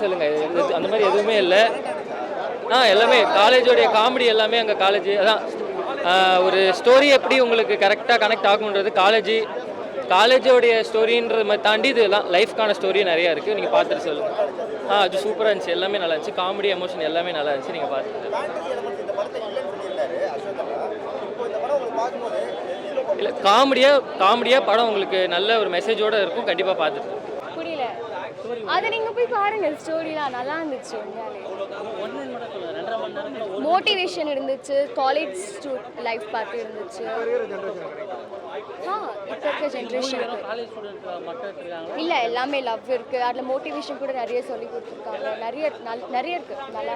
சொல்லுங்கள், அந்த மாதிரி எதுவுமே இல்லை. எல்லாமே காலேஜோடைய காமெடி எல்லாமே அங்கே காலேஜ் அதான். ஒரு ஸ்டோரி எப்படி உங்களுக்கு கரெக்டாக கனெக்ட் ஆகுன்றது காலேஜோடைய ஸ்டோரின்றதை மாதிரி தாண்டி இதெல்லாம் லைஃப்க்கான ஸ்டோரி நிறையா இருக்குது. நீங்கள் பார்த்துட்டு சொல்லுங்கள். அது சூப்பராக இருந்துச்சு, எல்லாமே நல்லா இருந்துச்சு. காமெடி எமோஷன் எல்லாமே நல்லா இருந்துச்சு. நீங்கள் பார்த்துட்டு இல்லை, காமெடியாக படம் உங்களுக்கு நல்ல ஒரு மெசேஜோடு இருக்கும். கண்டிப்பாக பார்த்துட்டு புரியல, அதை நீங்க போய் பாருங்க. ஸ்டோரிலாம் நல்லா இருந்துச்சு. மோட்டிவேஷன் இருந்துச்சு, காலேஜ் லைஃப் பார்த்து இருந்துச்சு. இப்போ இருக்க ஜென்ரேஷன் இல்லை, எல்லாமே லவ் இருக்கு. அதில் மோட்டிவேஷன் கூட நிறைய சொல்லி கொடுத்துருக்காங்க. நிறைய இருக்கு. நல்லா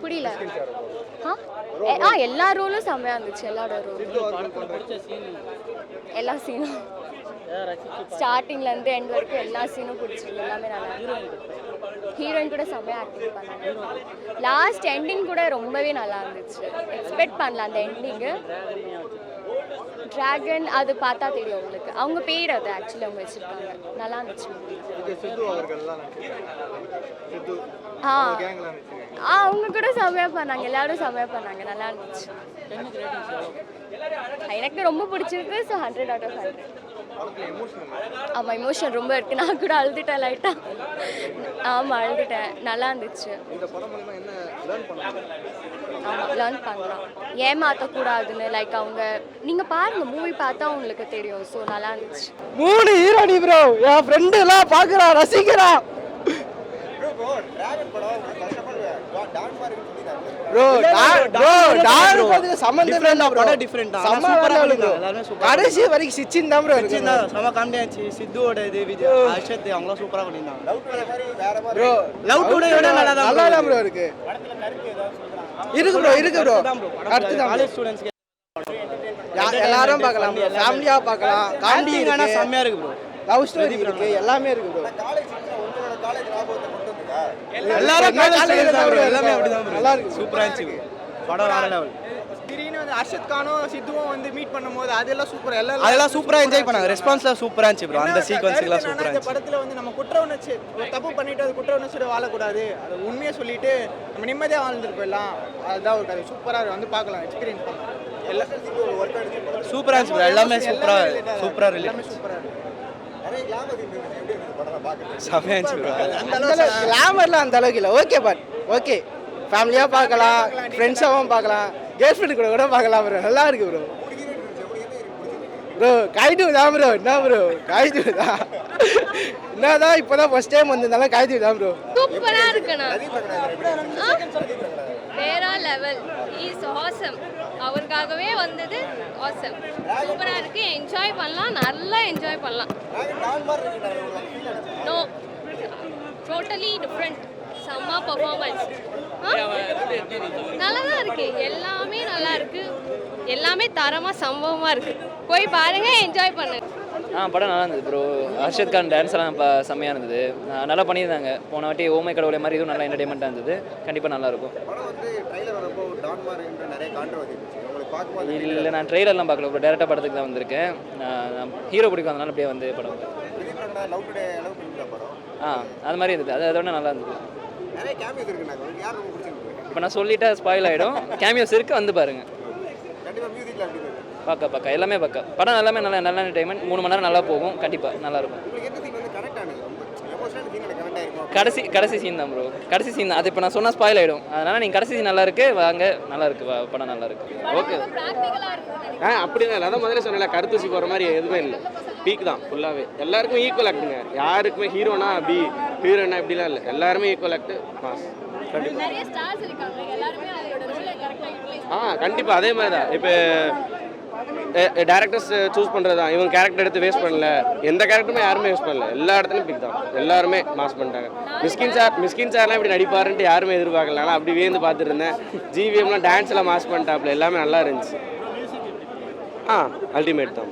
புரியல. எல்லா ரோலும் செம்மையா இருந்துச்சு. எல்லாரோட எல்லா சீனும் ஸ்டார்டிங்லேருந்து எண்ட் வரைக்கும் எல்லா சீனும் பிடிச்சிருக்கு. எல்லாமே நல்லா இருக்கு. ஹீரோயின் கூட செம்மையாக ஆக்டிங் பண்ணாங்க. லாஸ்ட் எண்டிங் கூட ரொம்பவே நல்லா இருந்துச்சு. எக்ஸ்பெக்ட் பண்ணல அந்த எண்டிங்கு. டிராகன் அது பார்த்தா தெரியும் உங்களுக்கு. அவங்க பேர் அது ஆக்சுவலி அவங்க வச்சுருக்காங்க. நல்லா இருந்துச்சு. அவங்க கூட செம்மையாக பண்ணாங்க. எல்லாரும் செம்மையாக பண்ணாங்க. நல்லா இருந்துச்சு. எனக்கு ரொம்ப பிடிச்சிருக்கு. So 100 out of 100. ஆமாம், எமோஷன் ரொம்ப இருக்குது. நான் கூட அழுதுட்டேன் லைட்டாக. ஆமாம், அழுதுட்டேன். நல்லா இருந்துச்சு. ஆமாம், லேர்ன் பண்ணலாம். ஏமாற்றக்கூடாதுன்னு லைக் அவங்க நீங்கள் பாருங்கள், மூவி பார்த்தா உங்களுக்கு தெரியும். ஸோ நல்லா இருந்துச்சு. 3 ஹீரோனி ப்ரோ. என் ஃப்ரெண்டு எல்லாம் பார்க்குறான், ரசிக்கிறான் ப்ரோ. கடைசி வரைக்கும் சிச்சின் தான் ப்ரோ இருக்கு. செம காமெடியா இருந்துச்சு. சித்துவோட இது விஜய் அர்ஷத் அவங்களாம் சூப்பரா பண்ணிருந்தாங்க ப்ரோ. லவ் டுடே விட நல்லா தான் ப்ரோ இருக்கு. இருக்கு ப்ரோ. அடுத்து தான் காலேஜ் ஸ்டூடண்ட்ஸ்க்கு எல்லாரும் பார்க்கலாம். ஃபேமிலியா பார்க்கலாம். காமெடி செம்மையா இருக்கு ப்ரோ. லவ் ஸ்டோரி இருக்கு. எல்லாமே இருக்கு ப்ரோ. எல்லாரும் எல்லாமே அப்படிதான் ப்ரோ. நல்லா இருக்கு. சூப்பரா இருந்துச்சு படம். வேற லெவல். திடீர்னு வந்து அர்ஷத் கானும் சித்துவும் வந்து மீட் பண்ணும்போது அதெல்லாம் சூப்பரா அதெல்லாம் சூப்பரா என்ஜாய் பண்ணாங்க. ரெஸ்பான்ஸ்லாம் சூப்பரா இருந்துச்சு ப்ரோ. அந்த சீக்வென்ஸ்லாம் சூப்பரா இருந்துச்சு. இந்த படத்துல வந்து நம்ம குற்ற உணர்ச்சி ஒரு தப்பு பண்ணிட்டு அது குற்ற உணர்ச்சியோட வாழக்கூடாது. அது உண்மையை சொல்லிட்டு நம்ம நிம்மதியாக வாழ்ந்துட்டு போயிடலாம். அதுதான் ஒரு கதை. சூப்பரா வந்து பார்க்கலாம், எக்ஸ்பீரியன்ஸ் பண்ணலாம். எல்லாம் சூப்பரா இருந்துச்சு ப்ரோ. எல்லாமே சூப்பரா எல்லாமே சூப்பரா இருக்கு. செம்மையா இருந்துச்சு ப்ரோ. அந்த கிளாமர்லாம் அந்த அளவுக்கு இல்லை. ஓகே பட் ஓகே, ஃபேமிலியாக பார்க்கலாம், ஃப்ரெண்ட்ஸாகவும் பார்க்கலாம், கேர்ள் ஃப்ரெண்டு கூட பார்க்கலாம் ப்ரோ. நல்லா இருக்கு ப்ரோ. ப்ரோ காய்டு தான் ப்ரோ. என்ன ப்ரோ காய்டு தான். என்னதான் இப்போதான் ஃபர்ஸ்ட் டைம் வந்ததுனால காய்டு தான் ப்ரோ. சூப்பரா இருக்குண்ணா. வேற லெவல். Is awesome. அவருக்காகவே வந்தது. ஆசம். சூப்பரா இருக்கு. என்ஜாய் பண்ணலாம். நல்லா என்ஜாய் பண்ணலாம். No, totally different. செம்ம பர்ஃபார்மன்ஸ். நல்லா தான் இருக்கு. எல்லாமே நல்லா இருக்கு. எல்லாமே தரமா சம்பவமா இருக்கு. போய் பாருங்க, என்ஜாய் பண்ணுங்க. படம் நல்லா இருந்தது ப்ரோ. அர்ஷத் கான் டான்ஸ் எல்லாம் செம்மையாக இருந்தது. நல்லா பண்ணியிருந்தாங்க. போன வாட்டி ஓமை கடவுளை மாதிரி இதுவும் நல்லா என்டர்டைன்மெண்ட்டாக இருந்தது. கண்டிப்பாக நல்லாயிருக்கும். இல்லை, நான் ட்ரெய்லர்லாம் பார்க்கல ப்ரோ. டேரெக்டாக படத்துக்கு தான் வந்திருக்கேன். நான் ஹீரோ பிடிக்கும், அதனால அப்படியே வந்து படம். அது மாதிரி இருந்தது. அதோட நல்லா இருந்தது. இப்போ நான் சொல்லிட்டா ஸ்பாயில் ஆகிடும். கேமியோஸ் இருக்குது, வந்து பாருங்கள். பக்கா எல்லாமே பக்கா. படம் எல்லாமே நல்ல என்டர்டைன்மெண்ட். 3 மணி நேரம் நல்லா போகும். கண்டிப்பாக நல்லாயிருக்கும். கடைசி சீன் தான் ப்ரோ. கடைசி சீன் தான். அது இப்போ நான் சொன்னால் ஸ்பாயில் ஆகிடும். அதனால் நீங்கள் கடைசி சீன் நல்லா இருக்கு, வாங்க. நல்லா இருக்கு படம். நல்லா இருக்கு. ஓகே. அப்படிதான் இல்லை. அதான் முதல்ல சொன்னல, கருத்தூசி போகிற மாதிரி எதுவுமே இல்லை. பீக் தான் ஃபுல்லாகவே. எல்லாருக்கும் ஈக்குவல் ஆக்டுங்க. யாருக்குமே ஹீரோனா பி, ஹீரோனா இப்படிலாம் இல்லை. எல்லாருமே ஈக்குவல் ஆக்டு. பாஸ். கண்டிப்பாக அதே மாதிரி தான். இப்போ டேரக்டர்ஸ் சூஸ் பண்ணுறது தான். இவங்க கேரக்டர் எடுத்து வேஸ்ட் பண்ணல. எந்த கேரக்டருமே யாருமே வேஸ்ட் பண்ணல. எல்லா இடத்துலையும் பிக் தான். எல்லாருமே மாஸ் பண்ணிட்டாங்க. மிஸ்கின் சார்லாம் இப்படி நடிப்பாருன்ட்டு யாருமே எதிர்பார்க்கல. ஆனால் அப்படி வேந்து பார்த்துட்டு இருந்தேன். ஜிவிஎம்லாம் டான்ஸ்லாம் மாஸ் பண்ணிட்டாப்புல. எல்லாமே நல்லா இருந்துச்சு. அல்டிமேட் தான்.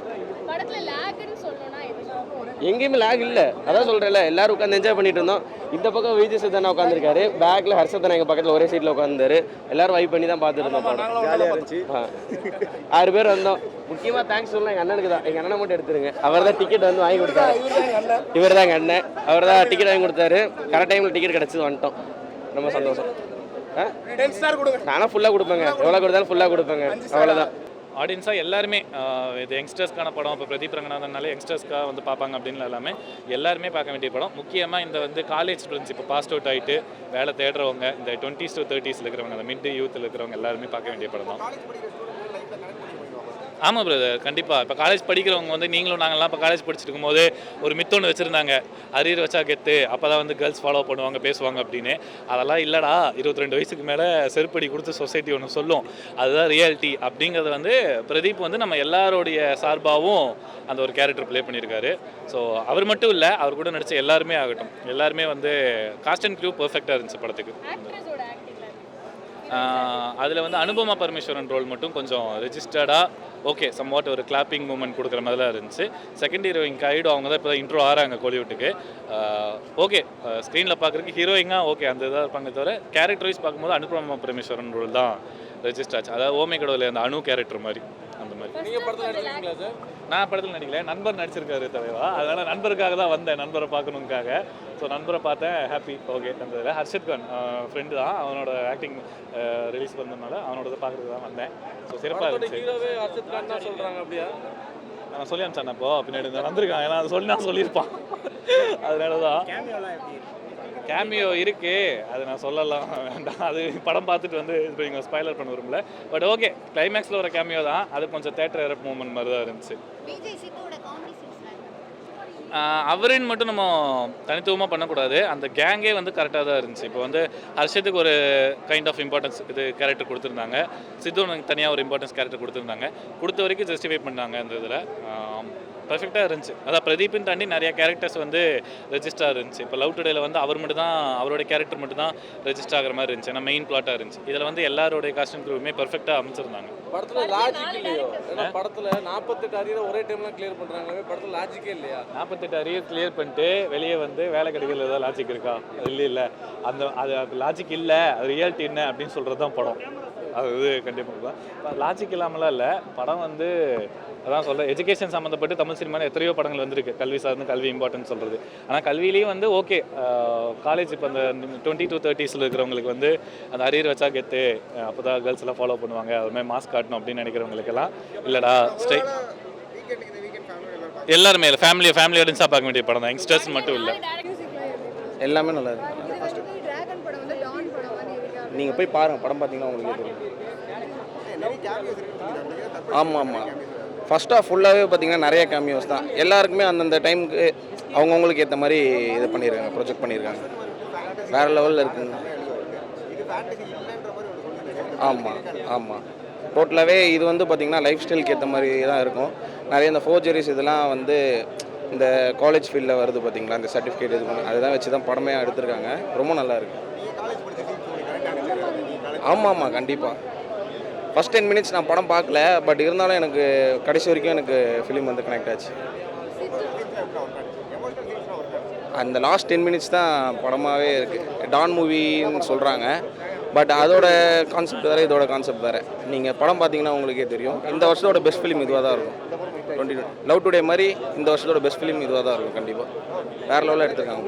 எங்கேயுமே லேக் இல்லை. அதான் சொல்கிறேன்ல, எல்லாரும் உட்காந்து என்ஜாய் பண்ணிட்டு இருந்தோம். இந்த பக்கம் விஜய் சேதுனா உட்காந்துருக்காரு, பேக்கில் ஹர்ஷத்தனா எங்கள் பக்கத்தில் ஒரே சீட்டில் உட்காந்துரு. எல்லாரும் வைப் பண்ணி தான் பார்த்துட்டு இருந்தோம் படம். ஜாலியாக இருந்துச்சு. 6 பேர் வந்தோம். முக்கியமாக தேங்க்ஸ் சொல்லலாம் எங்கள் அண்ணனுக்கு தான். எங்கள் அண்ணனை மட்டும் எடுத்துருங்க. அவர் தான் டிக்கெட் வந்து வாங்கி கொடுத்தாரு. இவர் தான் எங்கள் அண்ணன். அவர் தான் டிக்கெட் வாங்கி கொடுத்தாரு. கரெக்ட் டைமில் டிக்கெட் கிடச்சி வந்துட்டோம். ரொம்ப சந்தோஷம். 10 ஸ்டார் கொடுங்க. நானும் ஃபுல்லாக கொடுப்பேங்க. எவ்வளோ கொடுத்தாலும் ஃபுல்லாக கொடுப்பேங்க. அவ்வளோதான். ஆடியன்ஸாக எல்லாருமே இது யங்ஸ்டர்ஸ்க்கான படம். இப்போ பிரதீப் ரங்கநாதனால யங்ஸ்டர்ஸ்க்காக வந்து பார்ப்பாங்க அப்படின்னு எல்லாமே எல்லாருமே பார்க்க வேண்டிய படம். முக்கியமாக இந்த வந்து காலேஜ் ஸ்டூடெண்ட்ஸ் இப்போ பாஸ் அவுட் ஆகிட்டு வேலை தேடுறவங்க, இந்த 20s to 30s இருக்கிறவங்க, அந்த மிட் யூத்தில் இருக்கிறவங்க எல்லாருமே பார்க்க வேண்டிய படம் தான். ஆமாம் பிரதர், கண்டிப்பாக. இப்போ காலேஜ் படிக்கிறவங்க வந்து நீங்களும் நாங்கள்லாம் இப்போ காலேஜ் படிச்சுட்டு இருக்கும்போது ஒரு மித்தொன்று வச்சுருந்தாங்க, அரியர் வச்சா கெத்து, அப்போ தான் வந்து கேர்ள்ஸ் ஃபாலோ பண்ணுவாங்க பேசுவாங்க அப்படின்னு. அதெல்லாம் இல்லைடா, 22 வயசுக்கு மேலே செருப்படி கொடுத்து சொசைட்டி ஒன்று சொல்லும், அதுதான் ரியாலிட்டி அப்படிங்கிறது வந்து பிரதீப் வந்து நம்ம எல்லாரோடைய சார்பாகவும் அந்த ஒரு கேரக்டர் ப்ளே பண்ணியிருக்காரு. ஸோ அவர் மட்டும் இல்லை, அவர் கூட நடித்த எல்லாருமே ஆகட்டும், எல்லாருமே வந்து காஸ்ட் அண்ட் க்ரூ பர்ஃபெக்டாக இருந்துச்சு படத்துக்கு. அதில் வந்து அனுபமா பரமேஸ்வரன் ரோல் மட்டும் கொஞ்சம் ரெஜிஸ்டர்டாக ஓகே, சம்வாட் ஒரு கிளாப்பிங் மூமெண்ட் கொடுக்குற மாதிரி தான் இருந்துச்சு. செகண்ட் ஹீரோயின் கைடு அவங்க தான் இப்போ தான் இன்ட்ரோ ஆகிறாங்க கோலிவுட்டுக்கு. ஓகே, ஸ்க்ரீனில் பார்க்குறதுக்கு ஹீரோயிங்காக ஓகே அந்த இதாக இருப்பாங்க தவிர கேரக்டர் வைஸ் பார்க்கும்போது அனுபமா பரமேஸ்வரன் ரோல் தான் ரெஜிஸ்டர் ஆச்சு. அதாவது ஓமே கடவுள் அந்த அணு கேரக்டர் மாதிரி அந்த மாதிரி. நீங்கள் படத்தில் நடிச்சிருக்கீங்களா சார்? நான் படத்தில் நடிக்கல, நண்பர் நடிச்சிருக்காரு தலைவா. அதனால் நண்பருக்காக தான் வந்தேன், நண்பரை பார்க்கணுங்காக. ஸோ நண்பரை பார்த்தேன், ஹாப்பி. ஓகே, அந்த ஹர்ஷத் கான் ஃப்ரெண்டு தான், அவனோட ஆக்டிங் ரிலீஸ் பண்ணதுனால அவனோட பார்க்குறதுக்கு தான் வந்தேன். ஸோ சிறப்பாக இருந்துச்சு. ஹீரோவே ஹர்ஷத் கான் தான் சொல்கிறாங்க. அப்படியா? நான் சொல்லி அனுப்பிச்சேன் அப்போ பின்னாடி வந்திருக்கான், ஏன்னா அதை சொல்லி நான் சொல்லியிருப்பான். அதனால தான் கேமியோ இருக்குது, அது நான் சொல்லலாம் வேண்டாம். அது படம் பார்த்துட்டு வந்து இப்போ நீங்கள் ஸ்பாய்லர் பண்ண விரும்பல. பட் ஓகே, கிளைமேக்ஸில் ஒரு கேமியோ தான், அது கொஞ்சம் தேட்டர் எரப் மூமெண்ட் மாதிரி தான் இருந்துச்சு. அவரின் மட்டும் நம்ம தனித்துவமாக பண்ணக்கூடாது, அந்த கேங்கே வந்து கரெக்டாக தான் இருந்துச்சு. இப்போ வந்து ஹர்ஷத்துக்கு ஒரு கைண்ட் ஆஃப் இம்பார்ட்டன்ஸ் இது கேரக்டர் கொடுத்துருந்தாங்க, சித்து தனியாக ஒரு இம்பார்ட்டன்ஸ் கேரக்டர் கொடுத்துருந்தாங்க. கொடுத்த வரைக்கும் ஜஸ்டிஃபை பண்ணாங்க அந்த இதில். பர்ஃபெக்டாக இருந்துச்சு. அதான் பிரதீப்பின் தாண்டி நிறைய கேரக்டர்ஸ் வந்து ரெஜிஸ்டர் இருந்துச்சு. இப்போ லவ் டுடேல வந்து அவர் மட்டும் தான், அவரோட கேரக்டர் மட்டும் தான் ரெஜிஸ்டர் ஆகிற மாதிரி இருந்துச்சு, ஏன்னா மெயின் பிளாட்டாக இருந்துச்சு. இதில் வந்து எல்லாரோடைய காஸ்டியூம் க்ரூவுமே பர்ஃபெக்டாக அமைச்சிருந்தாங்க. படத்தில் லாஜிக் இல்லையோ? ஏன்னா படத்தில் 48 அரியரை ஒரே டைம்லாம் கிளியர் பண்ணுறாங்களே, படத்தில் லாஜிக்கே இல்லையா? 48 அரியர் கிளியர் பண்ணிட்டு வெளியே வந்து வேலை கிடைக்கல, ஏதாவது லாஜிக் இருக்கா? இல்லை அது லாஜிக் இல்லை, அது ரியாலிட்டி என்ன அப்படின்னு சொல்கிறது தான் படம். அது இது கண்டிப்பாக லாஜிக் இல்லாமலாம் இல்லை. படம் வந்து அதான் சொல்கிறேன், எஜுகேஷன் சம்மந்தப்பட்டு தமிழ் சினிமாவில் எத்தனையோ படங்கள் வந்திருக்கு, கல்வி சார்ந்து கல்வி இம்பார்ட்டன்ஸ் சொல்கிறது. ஆனால் கல்வியிலையும் வந்து ஓகே, காலேஜ் இப்போ அந்த 20 to 30s இருக்கிறவங்களுக்கு வந்து அந்த அரியர் வச்சா கெத்து, அப்போ தான் கேர்ள்ஸ் எல்லாம் ஃபாலோ பண்ணுவாங்க, அதுமாதிரி மாஸ்க் காட்டணும் அப்படின்னு நினைக்கிறவங்களுக்கெல்லாம் இல்லைடா ஸ்ட்ரைட் எல்லாருமே இல்லை, ஃபேமிலி ஆடியன்ஸாக பார்க்க வேண்டிய படம் தான், யங்ஸ்டர்ஸ் மட்டும் இல்லை. எல்லாமே நல்லா இருக்கு. நீங்கள் போய் பாருங்கள், படம் பார்த்தீங்கன்னா உங்களுக்கு தெரியும். ஆமாம், ஃபர்ஸ்ட் ஆஃப் ஃபுல்லாகவே பார்த்தீங்கன்னா நிறைய கேமியோஸ் தான். எல்லாருக்குமே அந்தந்த டைமுக்கு அவங்கவுங்களுக்கு ஏற்ற மாதிரி இது பண்ணியிருக்காங்க, ப்ரொஜெக்ட் பண்ணியிருக்காங்க. வேறு லெவலில் இருக்குங்க. ஆமாம் டோட்டலாகவே இது வந்து பார்த்திங்கன்னா லைஃப் ஸ்டைலுக்கு ஏற்ற மாதிரி தான் இருக்கும். நிறைய இந்த ஃபோர்ஜரிஸ் இதெல்லாம் வந்து இந்த காலேஜ் ஃபீல்டில் வருது பார்த்திங்களா, இந்த சர்டிஃபிகேட் இது பண்ணி அதுதான் வச்சு தான் படமே எடுத்திருக்காங்க. ரொம்ப நல்லா இருக்குது. ஆமாம் கண்டிப்பாக. ஃபஸ்ட் 10 minutes நான் படம் பார்க்கல, பட் இருந்தாலும் எனக்கு கடைசி வரைக்கும் எனக்கு ஃபிலிம் வந்து கனெக்ட் ஆச்சு. அந்த லாஸ்ட் 10 minutes தான் படமாகவே இருக்குது. டான் மூவின்னு சொல்கிறாங்க, பட் அதோட கான்செப்ட் வேறு, இதோட கான்செப்ட் வேறு. நீங்கள் படம் பார்த்தீங்கன்னா உங்களுக்கே தெரியும். இந்த வருஷத்தோட பெஸ்ட் ஃபிலிம் இதுவாக தான் இருக்கும். 20 லவ் டுடே மாதிரி இந்த வருஷத்தோட பெஸ்ட் ஃபிலிம் இதுவாக தான் இருக்கும். கண்டிப்பாக வேறு லெவலில் எடுத்துருக்காங்க.